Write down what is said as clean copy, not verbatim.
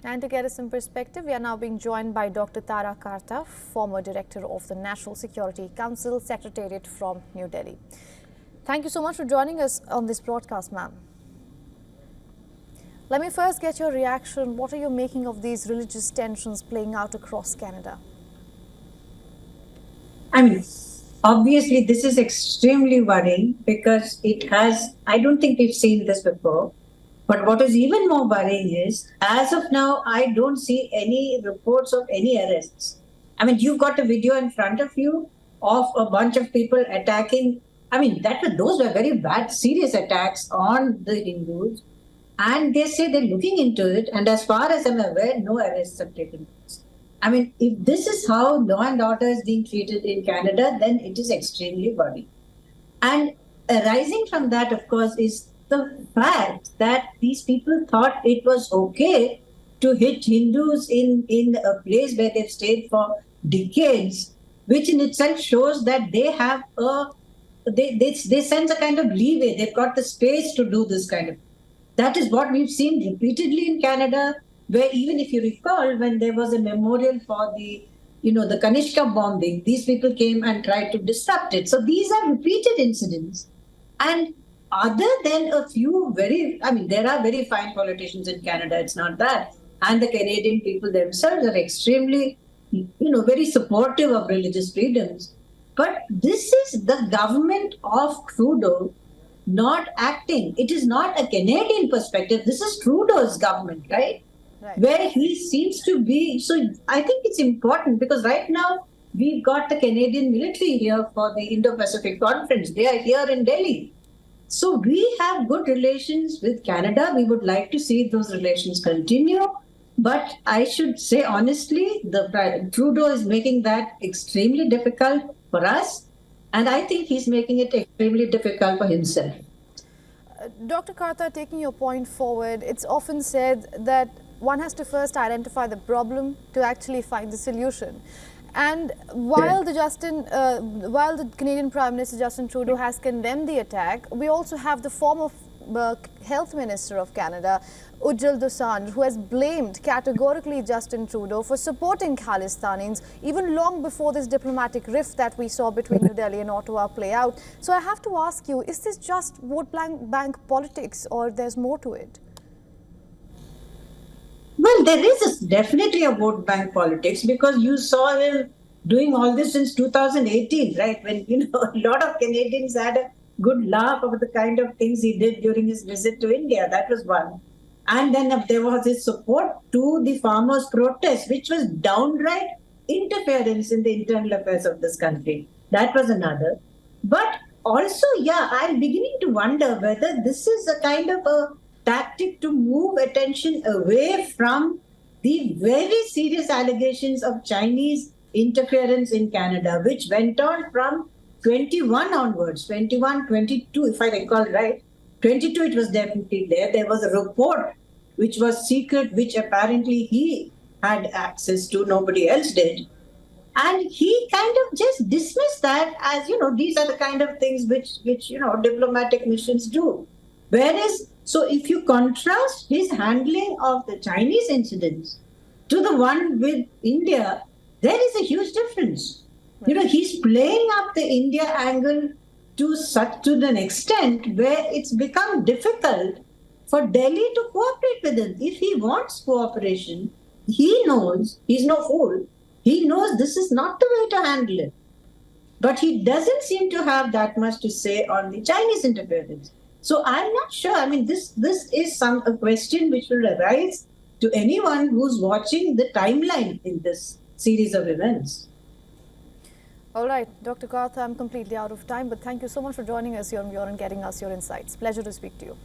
And to get us some perspective, we are now being joined by Dr. Tara Karta, former director of the National Security Council Secretariat from New Delhi. Thank you so much for joining us on this broadcast, ma'am. Let me first get your reaction. What are you making of these religious tensions playing out across Canada? I mean, obviously, this is extremely worrying because I don't think we've seen this before. But what is even more worrying is, as of now, I don't see any reports of any arrests. I mean, you've got a video in front of you of a bunch of people attacking. I mean, those were very bad, serious attacks on the Hindus. And they say they're looking into it. And as far as I'm aware, no arrests have taken place. I mean, if this is how law and order is being treated in Canada, then it is extremely worrying. And arising from that, of course, is the fact that these people thought it was okay to hit Hindus in a place where they've stayed for decades, which in itself shows that they have they sense a kind of leeway. They've got the space to do this kind of. That is what we've seen repeatedly in Canada, where even if you recall, when there was a memorial for the Kanishka bombing, these people came and tried to disrupt it. So these are repeated incidents. And other than a few there are very fine politicians in Canada, it's not that. And the Canadian people themselves are extremely, very supportive of religious freedoms. But this is the government of Trudeau not acting. It is not a Canadian perspective. This is Trudeau's government, right? Where he seems to be. So I think it's important because right now we've got the Canadian military here for the Indo-Pacific Conference. They are here in Delhi. So we have good relations with Canada. We would like to see those relations continue. But I should say honestly, Trudeau is making that extremely difficult for us. And I think he's making it extremely difficult for himself. Dr. Karta, taking your point forward, it's often said that one has to first identify the problem to actually find the solution. And while the Canadian Prime Minister Justin Trudeau has condemned the attack, we also have the former Health Minister of Canada, Ujjal Dosanjh, who has blamed categorically Justin Trudeau for supporting Khalistanis even long before this diplomatic rift that we saw between New Delhi and Ottawa play out. So I have to ask you, is this just vote bank politics or there's more to it? Well, there is definitely a vote bank politics because you saw him doing all this since 2018, right? When, a lot of Canadians had a good laugh over the kind of things he did during his visit to India. That was one. And then there was his support to the farmers' protest, which was downright interference in the internal affairs of this country. That was another. But also, I'm beginning to wonder whether this is a kind of a tactic to move attention away from the very serious allegations of Chinese interference in Canada, which went on from 21 onwards, 21, 22, if I recall right. 22, it was definitely there. There was a report which was secret, which apparently he had access to, nobody else did. And he kind of just dismissed that as, these are the kind of things which diplomatic missions do. Whereas, so if you contrast his handling of the Chinese incidents to the one with India, there is a huge difference. Right. He's playing up the India angle to an extent where it's become difficult for Delhi to cooperate with him. If he wants cooperation, he knows, he's no fool, he knows this is not the way to handle it. But he doesn't seem to have that much to say on the Chinese interference. So I'm not sure. I mean, this is a question which will arise to anyone who's watching the timeline in this series of events. All right, Dr. Karta, I'm completely out of time, but thank you so much for joining us here and getting us your insights. Pleasure to speak to you.